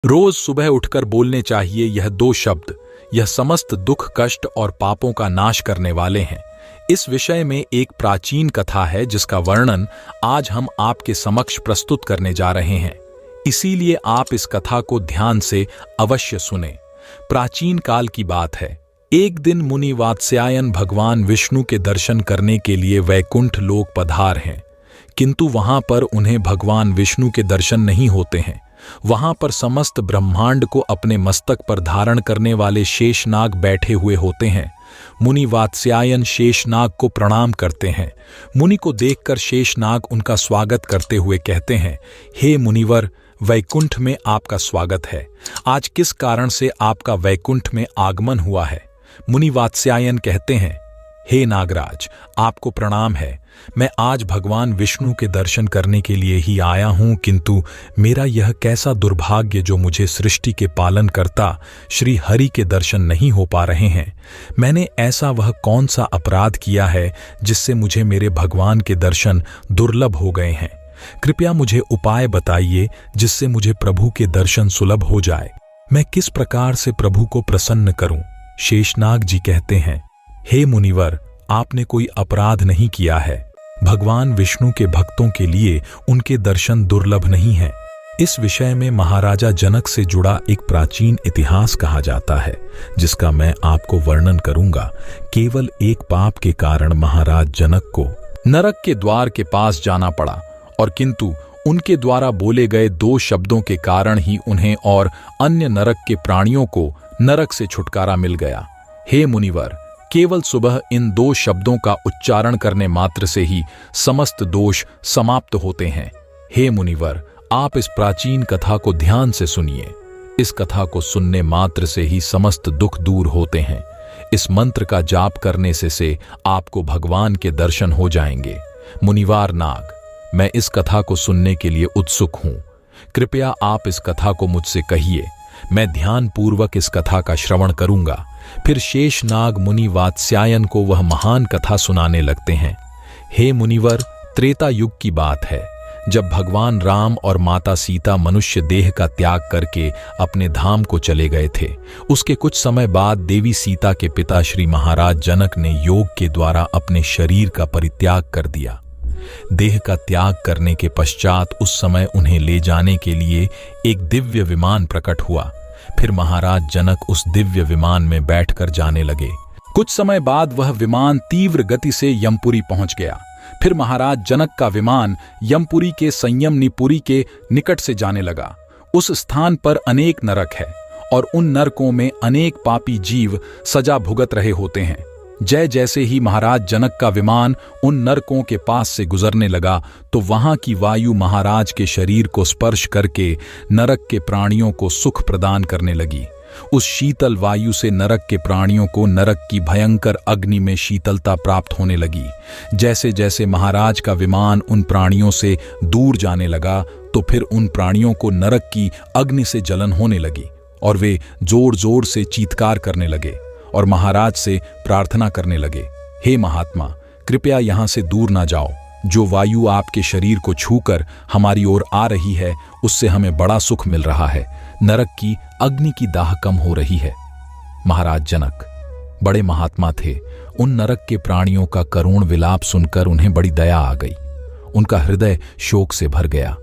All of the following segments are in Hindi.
रोज सुबह उठकर बोलने चाहिए यह 2 शब्द। यह समस्त दुख, कष्ट और पापों का नाश करने वाले हैं। इस विषय में एक प्राचीन कथा है जिसका वर्णन आज हम आपके समक्ष प्रस्तुत करने जा रहे हैं। इसीलिए आप इस कथा को ध्यान से अवश्य सुने। प्राचीन काल की बात है। एक दिन मुनि वात्स्यायन भगवान विष्णु के दर्शन करने के लिए वैकुंठ लोक पधार हैं, किंतु वहां पर उन्हें भगवान विष्णु के दर्शन नहीं होते हैं। वहां पर समस्त ब्रह्मांड को अपने मस्तक पर धारण करने वाले शेषनाग बैठे हुए होते हैं। मुनि वात्स्यायन शेषनाग को प्रणाम करते हैं। मुनि को देखकर शेषनाग उनका स्वागत करते हुए कहते हैं, हे मुनिवर, वैकुंठ में आपका स्वागत है। आज किस कारण से आपका वैकुंठ में आगमन हुआ है? मुनि वात्स्यायन कहते हैं, हे नागराज, आपको प्रणाम है। मैं आज भगवान विष्णु के दर्शन करने के लिए ही आया हूं, किंतु मेरा यह कैसा दुर्भाग्य जो मुझे सृष्टि के पालन करता श्री हरि के दर्शन नहीं हो पा रहे हैं। मैंने ऐसा वह कौन सा अपराध किया है जिससे मुझे मेरे भगवान के दर्शन दुर्लभ हो गए हैं? कृपया मुझे उपाय बताइए जिससे मुझे प्रभु के दर्शन सुलभ हो जाए। मैं किस प्रकार से प्रभु को प्रसन्न करूं? शेषनाग जी कहते हैं, हे मुनिवर, आपने कोई अपराध नहीं किया है। भगवान विष्णु के भक्तों के लिए उनके दर्शन दुर्लभ नहीं हैं। इस विषय में महाराजा जनक से जुड़ा एक प्राचीन इतिहास कहा जाता है, जिसका मैं आपको वर्णन करूंगा। केवल एक पाप के कारण महाराज जनक को नरक के द्वार के पास जाना पड़ा, और किंतु उनके द्वारा बोले गए 2 शब्दों के कारण ही उन्हें और अन्य नरक के प्राणियों को नरक से छुटकारा मिल गया। हे मुनिवर, केवल सुबह इन 2 शब्दों का उच्चारण करने मात्र से ही समस्त दोष समाप्त होते हैं। हे मुनिवर, आप इस प्राचीन कथा को ध्यान से सुनिए। इस कथा को सुनने मात्र से ही समस्त दुख दूर होते हैं। इस मंत्र का जाप करने से आपको भगवान के दर्शन हो जाएंगे। मुनिवार नाग, मैं इस कथा को सुनने के लिए उत्सुक हूं। कृपया आप इस कथा को मुझसे कहिए। मैं ध्यान पूर्वक इस कथा का श्रवण करूंगा। फिर शेषनाग मुनि वात्स्यायन को वह महान कथा सुनाने लगते हैं। हे मुनिवर, त्रेता युग की बात है, जब भगवान राम और माता सीता मनुष्य देह का त्याग करके अपने धाम को चले गए थे। उसके कुछ समय बाद देवी सीता के पिता श्री महाराज जनक ने योग के द्वारा अपने शरीर का परित्याग कर दिया। देह का त्याग करने के पश्चात उस समय उन्हें ले जाने के लिए एक दिव्य विमान प्रकट हुआ। फिर महाराज जनक उस दिव्य विमान में बैठकर जाने लगे। कुछ समय बाद वह विमान तीव्र गति से यमपुरी पहुंच गया। फिर महाराज जनक का विमान यमपुरी के संयमनीपुरी के निकट से जाने लगा। उस स्थान पर अनेक नरक है और उन नरकों में अनेक पापी जीव सजा भुगत रहे होते हैं। जैसे ही महाराज जनक का विमान उन नरकों के पास से गुजरने लगा, तो वहां की वायु महाराज के शरीर को स्पर्श करके नरक के प्राणियों को सुख प्रदान करने लगी। उस शीतल वायु से नरक के प्राणियों को नरक की भयंकर अग्नि में शीतलता प्राप्त होने लगी। जैसे जैसे महाराज का विमान उन प्राणियों से दूर जाने लगा, तो फिर उन प्राणियों को नरक की अग्नि से जलन होने लगी और वे जोर जोर से चीत्कार करने लगे और महाराज से प्रार्थना करने लगे, हे महात्मा, कृपया यहां से दूर ना जाओ। जो वायु आपके शरीर को छूकर हमारी ओर आ रही है, उससे हमें बड़ा सुख मिल रहा है। नरक की अग्नि की दाह कम हो रही है। महाराज जनक बड़े महात्मा थे। उन नरक के प्राणियों का करुण विलाप सुनकर उन्हें बड़ी दया आ गई। उनका हृदय शोक से भर गया।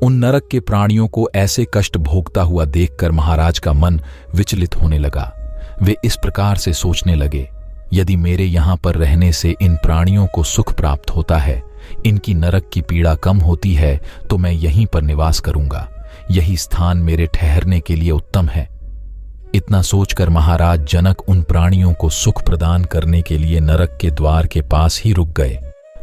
उन नरक के प्राणियों को ऐसे कष्ट भोगता हुआ देखकर महाराज का मन विचलित होने लगा। वे इस प्रकार से सोचने लगे, यदि मेरे यहां पर रहने से इन प्राणियों को सुख प्राप्त होता है, इनकी नरक की पीड़ा कम होती है, तो मैं यहीं पर निवास करूंगा। यही स्थान मेरे ठहरने के लिए उत्तम है। इतना सोचकर महाराज जनक उन प्राणियों को सुख प्रदान करने के लिए नरक के द्वार के पास ही रुक गए।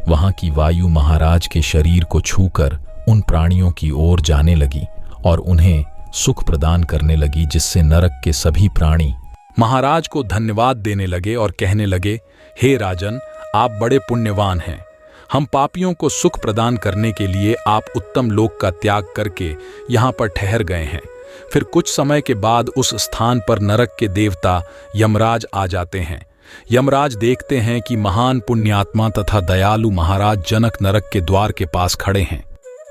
वहां की वायु महाराज के शरीर को छूकर उन प्राणियों की ओर जाने लगी और उन्हें सुख प्रदान करने लगी, जिससे नरक के सभी प्राणी महाराज को धन्यवाद देने लगे और कहने लगे, हे राजन, आप बड़े पुण्यवान हैं। हम पापियों को सुख प्रदान करने के लिए आप उत्तम लोक का त्याग करके यहाँ पर ठहर गए हैं। फिर कुछ समय के बाद उस स्थान पर नरक के देवता यमराज आ जाते हैं। यमराज देखते हैं कि महान पुण्यात्मा तथा दयालु महाराज जनक नरक के द्वार के पास खड़े हैं।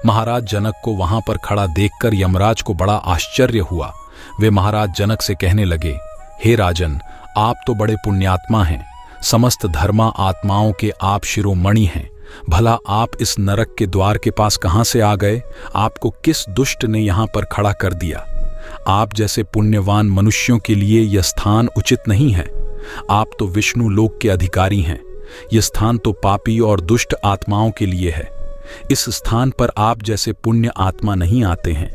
महाराज जनक को वहां पर खड़ा देखकर यमराज को बड़ा आश्चर्य हुआ। वे महाराज जनक से कहने लगे, हे राजन, आप तो बड़े पुण्यात्मा हैं, समस्त धर्मा आत्माओं के आप शिरोमणि हैं। भला आप इस नरक के द्वार के पास कहां से आ गए? आपको किस दुष्ट ने यहां पर खड़ा कर दिया? आप जैसे पुण्यवान मनुष्यों के लिए यह स्थान उचित नहीं है। आप तो विष्णु लोक के अधिकारी हैं। यह स्थान तो पापी और दुष्ट आत्माओं के लिए है। इस स्थान पर आप जैसे पुण्य आत्मा नहीं आते हैं।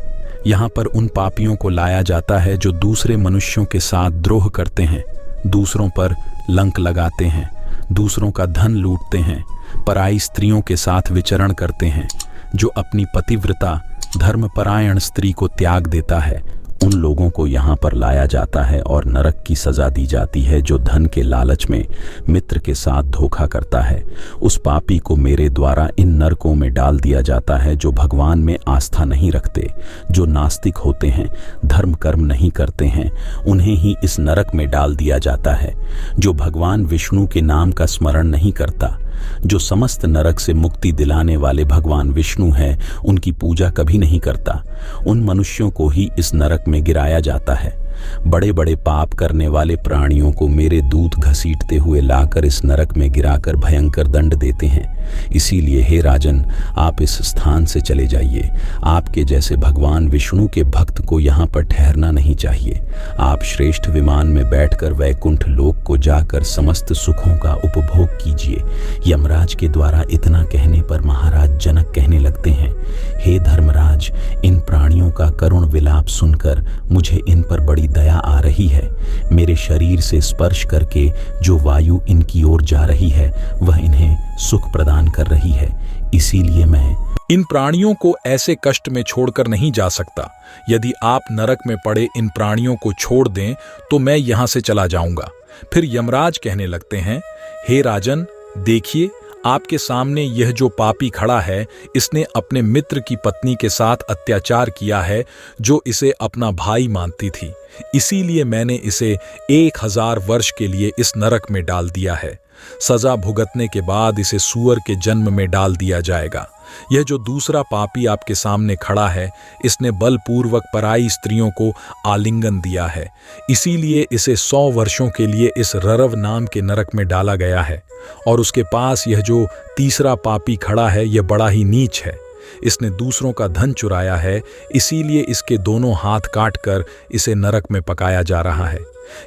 यहाँ पर उन पापियों को लाया जाता है जो दूसरे मनुष्यों के साथ द्रोह करते हैं, दूसरों पर लंक लगाते हैं, दूसरों का धन लूटते हैं, पराई स्त्रियों के साथ विचरण करते हैं। जो अपनी पतिव्रता धर्मपरायण स्त्री को त्याग देता है, उन लोगों को यहाँ पर लाया जाता है और नरक की सजा दी जाती है। जो धन के लालच में मित्र के साथ धोखा करता है, उस पापी को मेरे द्वारा इन नरकों में डाल दिया जाता है। जो भगवान में आस्था नहीं रखते, जो नास्तिक होते हैं, धर्म कर्म नहीं करते हैं, उन्हें ही इस नरक में डाल दिया जाता है। जो भगवान विष्णु के नाम का स्मरण नहीं करता, जो समस्त नरक से मुक्ति दिलाने वाले भगवान विष्णु हैं, उनकी पूजा कभी नहीं करता, उन मनुष्यों को ही इस नरक में गिराया जाता है। बड़े बड़े पाप करने वाले प्राणियों को मेरे दूत घसीटते हुए लाकर इस नरक में गिराकर भयंकर दंड देते हैं। इसीलिए हे राजन, आप इस स्थान से चले जाइए। आपके जैसे भगवान विष्णु के भक्त को यहाँ पर ठहरना नहीं चाहिए। आप श्रेष्ठ विमान में बैठकर वैकुंठ लोक को जाकर समस्त सुखों का उपभोग कीजिए। यमराज के द्वारा इतना कहने पर महाराज जनक कहने लगते हैं, हे धर्मराज, इन प्राणियों का करुण विलाप सुनकर मुझे इन पर बड़ी दया आ रही है। मेरे शरीर से स्पर्श करके जो वायु इनकी ओर जा रही है, वह इन्हें सुख प्रदान कर रही है। इसीलिए मैं इन प्राणियों को ऐसे कष्ट में छोड़कर नहीं जा सकता। यदि आप नरक में पड़े इन प्राणियों को छोड़ दें तो मैं यहां से चला जाऊंगा। फिर यमराज कहने लगते हैं, हे राजन, देखिए, आपके सामने यह जो पापी खड़ा है, इसने अपने मित्र की पत्नी के साथ अत्याचार किया है, जो इसे अपना भाई मानती थी। इसीलिए मैंने इसे 1000 वर्ष के लिए इस नरक में डाल दिया है। सजा भुगतने के बाद इसे सूअर के जन्म में डाल दिया जाएगा। यह जो दूसरा पापी आपके सामने खड़ा है, इसने बलपूर्वक पराई स्त्रियों को आलिंगन दिया है। इसीलिए इसे 100 वर्षों के लिए इस ररव नाम के नरक में डाला गया है। और उसके पास यह जो तीसरा पापी खड़ा है, यह बड़ा ही नीच है। इसने दूसरों का धन चुराया है, इसीलिए इसके दोनों हाथ काटकर इसे नरक में पकाया जा रहा है।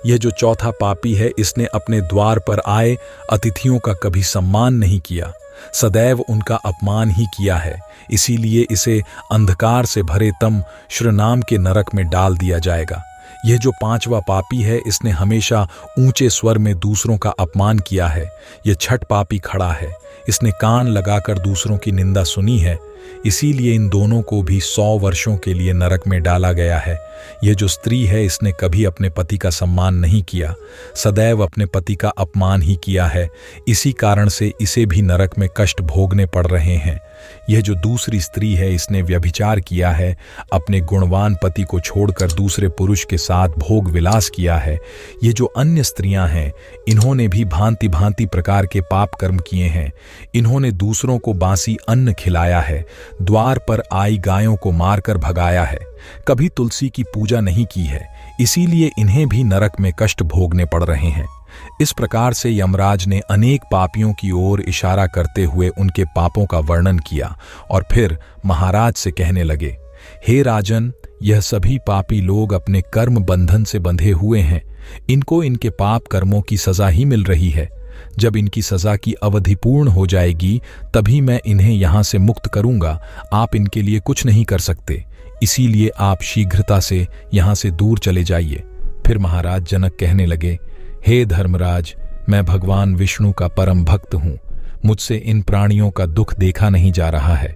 यह जो चौथा पापी है, इसने अपने द्वार पर आए अतिथियों का कभी सम्मान नहीं किया, सदैव उनका अपमान ही किया है। इसीलिए इसे अंधकार से भरे तम श्रनाम के नरक में डाल दिया जाएगा। यह जो 5वां पापी है, इसने हमेशा ऊंचे स्वर में दूसरों का अपमान किया है। यह छठ पापी खड़ा है, इसने कान लगाकर दूसरों की निंदा सुनी है। इसीलिए इन दोनों को भी 100 वर्षों के लिए नरक में डाला गया है। यह जो स्त्री है, इसने कभी अपने पति का सम्मान नहीं किया, सदैव अपने पति का अपमान ही किया है। इसी कारण से इसे भी नरक में कष्ट भोगने पड़ रहे हैं। यह जो दूसरी स्त्री है, इसने व्यभिचार किया है, अपने गुणवान पति को छोड़कर दूसरे पुरुष के साथ भोग विलास किया है। ये जो अन्य स्त्रियां हैं, इन्होंने भी भांति भांति प्रकार के पाप कर्म किए हैं। इन्होंने दूसरों को बासी अन्न खिलाया है, द्वार पर आई गायों को मारकर भगाया है, कभी तुलसी की पूजा नहीं की है। इसीलिए इन्हें भी नरक में कष्ट भोगने पड़ रहे हैं। इस प्रकार से यमराज ने अनेक पापियों की ओर इशारा करते हुए उनके पापों का वर्णन किया और फिर महाराज से कहने लगे, हे राजन, यह सभी पापी लोग अपने कर्म बंधन से बंधे हुए हैं। इनको इनके पाप कर्मों की सजा ही मिल रही है। जब इनकी सजा की अवधि पूर्ण हो जाएगी, तभी मैं इन्हें यहाँ से मुक्त करूंगा। आप इनके लिए कुछ नहीं कर सकते, इसीलिए आप शीघ्रता से यहाँ से दूर चले जाइए। फिर महाराज जनक कहने लगे, हे धर्मराज, मैं भगवान विष्णु का परम भक्त हूँ। मुझसे इन प्राणियों का दुख देखा नहीं जा रहा है।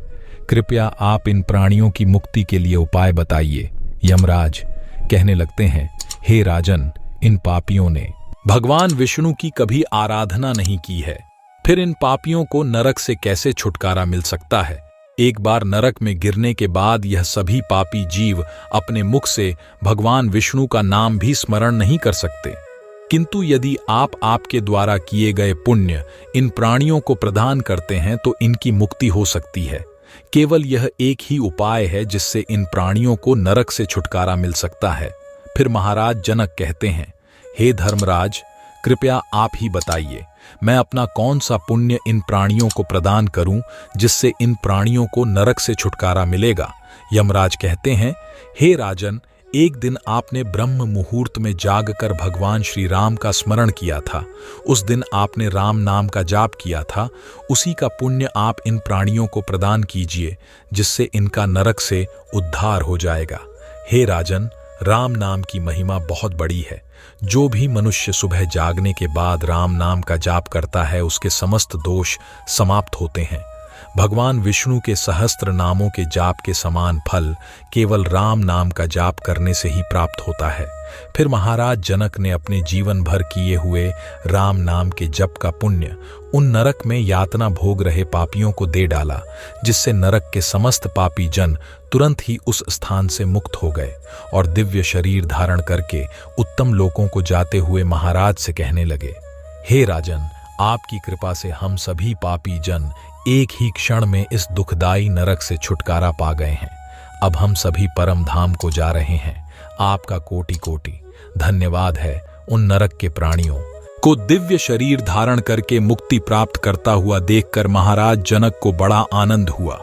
कृपया आप इन प्राणियों की मुक्ति के लिए उपाय बताइए। यमराज कहने लगते हैं, हे राजन, इन पापियों ने भगवान विष्णु की कभी आराधना नहीं की है, फिर इन पापियों को नरक से कैसे छुटकारा मिल सकता है? एक बार नरक में गिरने के बाद यह सभी पापी जीव अपने मुख से भगवान विष्णु का नाम भी स्मरण नहीं कर सकते। किंतु यदि आप आपके द्वारा किए गए पुण्य इन प्राणियों को प्रदान करते हैं तो इनकी मुक्ति हो सकती है। केवल यह एक ही उपाय है जिससे इन प्राणियों को नरक से छुटकारा मिल सकता है। फिर महाराज जनक कहते हैं, हे धर्मराज, कृपया आप ही बताइए, मैं अपना कौन सा पुण्य इन प्राणियों को प्रदान करूं जिससे इन प्राणियों को नरक से छुटकारा मिलेगा। यमराज कहते हैं, हे राजन, एक दिन आपने ब्रह्म मुहूर्त में जागकर भगवान श्री राम का स्मरण किया था। उस दिन आपने राम नाम का जाप किया था। उसी का पुण्य आप इन प्राणियों को प्रदान कीजिए जिससे इनका नरक से उद्धार हो जाएगा। हे राजन, राम नाम की महिमा बहुत बड़ी है। जो भी मनुष्य सुबह जागने के बाद राम नाम का जाप करता है उसके समस्त दोष समाप्त होते हैं। भगवान विष्णु के सहस्त्र नामों के जाप के समान फल केवल राम नाम का जाप करने से ही प्राप्त होता है। फिर महाराज जनक ने अपने जीवन भर किए हुए राम नाम के जप का पुण्य उन नरक में यातना भोग रहे पापियों को दे डाला, जिससे नरक के समस्त पापी जन तुरंत ही उस स्थान से मुक्त हो गए और दिव्य शरीर धारण करके उत्तम लोकों को जाते हुए महाराज से कहने लगे, हे राजन, आपकी कृपा से हम सभी पापी जन एक ही क्षण में इस दुखदाई नरक से छुटकारा पा गए हैं। अब हम सभी परम धाम को जा रहे हैं। आपका कोटि कोटि धन्यवाद है। उन नरक के प्राणियों को दिव्य शरीर धारण करके मुक्ति प्राप्त करता हुआ देखकर महाराज जनक को बड़ा आनंद हुआ।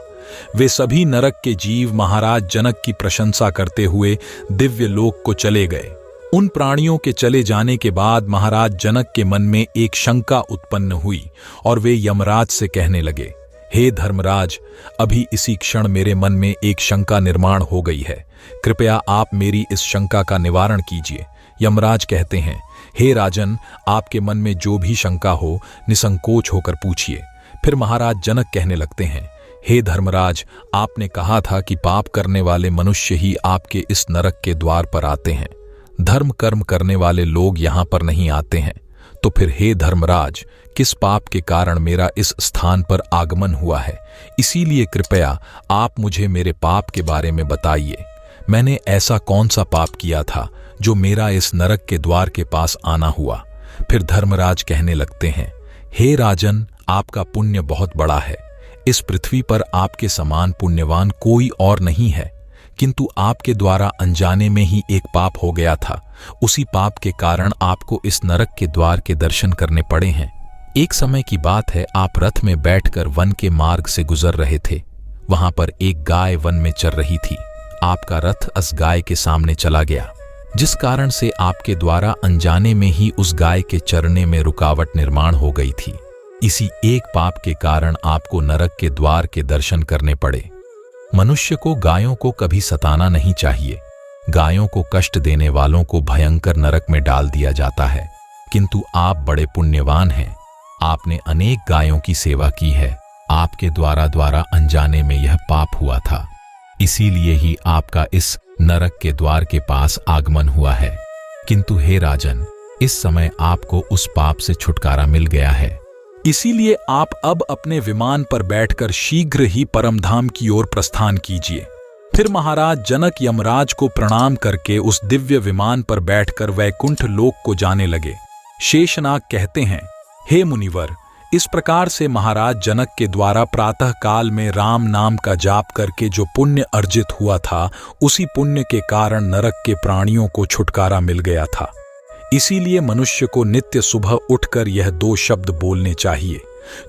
वे सभी नरक के जीव महाराज जनक की प्रशंसा करते हुए दिव्य लोक को चले गए। उन प्राणियों के चले जाने के बाद महाराज जनक के मन में एक शंका उत्पन्न हुई और वे यमराज से कहने लगे, हे धर्मराज, अभी इसी क्षण मेरे मन में एक शंका निर्माण हो गई है। कृपया आप मेरी इस शंका का निवारण कीजिए। यमराज कहते हैं, हे राजन, आपके मन में जो भी शंका हो निसंकोच होकर पूछिए। फिर महाराज जनक कहने लगते हैं, हे धर्मराज, आपने कहा था कि पाप करने वाले मनुष्य ही आपके इस नरक के द्वार पर आते हैं। धर्म कर्म करने वाले लोग यहां पर नहीं आते हैं। तो फिर हे धर्मराज, किस पाप के कारण मेरा इस स्थान पर आगमन हुआ है? इसीलिए कृपया आप मुझे मेरे पाप के बारे में बताइए। मैंने ऐसा कौन सा पाप किया था जो मेरा इस नरक के द्वार के पास आना हुआ? फिर धर्मराज कहने लगते हैं, हे राजन, आपका पुण्य बहुत बड़ा है। इस पृथ्वी पर आपके समान पुण्यवान कोई और नहीं है, किंतु आपके द्वारा अनजाने में ही एक पाप हो गया था। उसी पाप के कारण आपको इस नरक के द्वार के दर्शन करने पड़े हैं। एक समय की बात है, आप रथ में बैठकर वन के मार्ग से गुजर रहे थे। वहां पर एक गाय वन में चर रही थी। आपका रथ उस गाय के सामने चला गया, जिस कारण से आपके द्वारा अनजाने में ही उस गाय के चरने में रुकावट निर्माण हो गई थी। इसी एक पाप के कारण आपको नरक के द्वार के दर्शन करने पड़े। मनुष्य को गायों को कभी सताना नहीं चाहिए। गायों को कष्ट देने वालों को भयंकर नरक में डाल दिया जाता है, किंतु आप बड़े पुण्यवान हैं। आपने अनेक गायों की सेवा की है। आपके द्वारा अनजाने में यह पाप हुआ था, इसीलिए ही आपका इस नरक के द्वार के पास आगमन हुआ है। किंतु हे राजन, इस समय आपको उस पाप से छुटकारा मिल गया है। इसीलिए आप अब अपने विमान पर बैठकर शीघ्र ही परमधाम की ओर प्रस्थान कीजिए। फिर महाराज जनक यमराज को प्रणाम करके उस दिव्य विमान पर बैठकर वैकुंठ लोक को जाने लगे। शेषनाग कहते हैं, हे मुनिवर, इस प्रकार से महाराज जनक के द्वारा प्रातः काल में राम नाम का जाप करके जो पुण्य अर्जित हुआ था, उसी पुण्य के कारण नरक के प्राणियों को छुटकारा मिल गया था। इसीलिए मनुष्य को नित्य सुबह उठकर यह 2 शब्द बोलने चाहिए।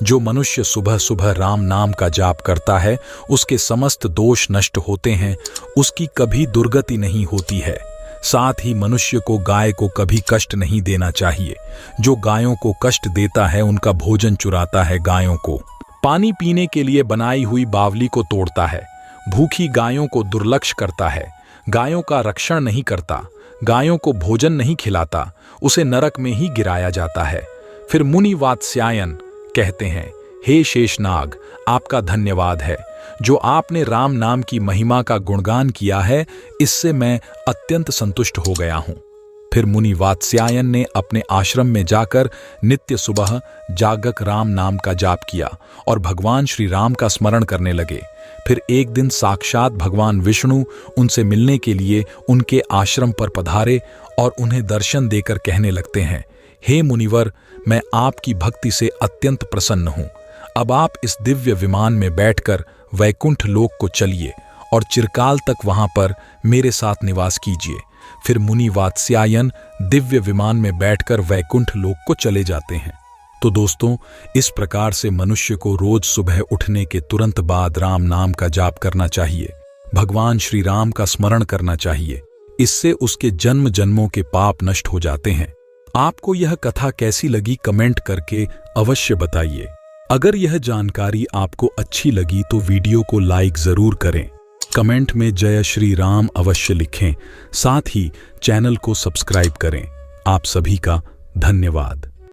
जो मनुष्य सुबह सुबह राम नाम का जाप करता है उसके समस्त दोष नष्ट होते हैं, उसकी कभी दुर्गति नहीं होती है। साथ ही मनुष्य को गाय को कभी कष्ट नहीं देना चाहिए। जो गायों को कष्ट देता है उनका भोजन चुराता है, गायों को पानी पीने के लिए बनाई हुई बावली को तोड़ता है, भूखी गायों को दुर्लक्ष्य करता है, गायों का रक्षण नहीं करता, गायों को भोजन नहीं खिलाता, उसे नरक में ही गिराया जाता है। फिर मुनि वात्स्यायन कहते हैं, हे शेषनाग, आपका धन्यवाद है। जो आपने राम नाम की महिमा का गुणगान किया है, इससे मैं अत्यंत संतुष्ट हो गया हूं। फिर मुनि वात्स्यायन ने अपने आश्रम में जाकर नित्य सुबह जागक राम नाम का जाप किया और भगवान श्री राम का स्मरण करने लगे। फिर एक दिन साक्षात भगवान विष्णु उनसे मिलने के लिए उनके आश्रम पर पधारे और उन्हें दर्शन देकर कहने लगते हैं, हे मुनिवर, मैं आपकी भक्ति से अत्यंत प्रसन्न हूं। अब आप इस दिव्य विमान में बैठकर वैकुंठ लोक को चलिए और चिरकाल तक वहां पर मेरे साथ निवास कीजिए। फिर मुनि वात्स्यायन दिव्य विमान में बैठकर वैकुंठ लोक को चले जाते हैं। तो दोस्तों, इस प्रकार से मनुष्य को रोज सुबह उठने के तुरंत बाद राम नाम का जाप करना चाहिए, भगवान श्री राम का स्मरण करना चाहिए। इससे उसके जन्म जन्मों के पाप नष्ट हो जाते हैं। आपको यह कथा कैसी लगी कमेंट करके अवश्य बताइए। अगर यह जानकारी आपको अच्छी लगी तो वीडियो को लाइक जरूर करें, कमेंट में जय श्री राम अवश्य लिखें, साथ ही चैनल को सब्सक्राइब करें। आप सभी का धन्यवाद।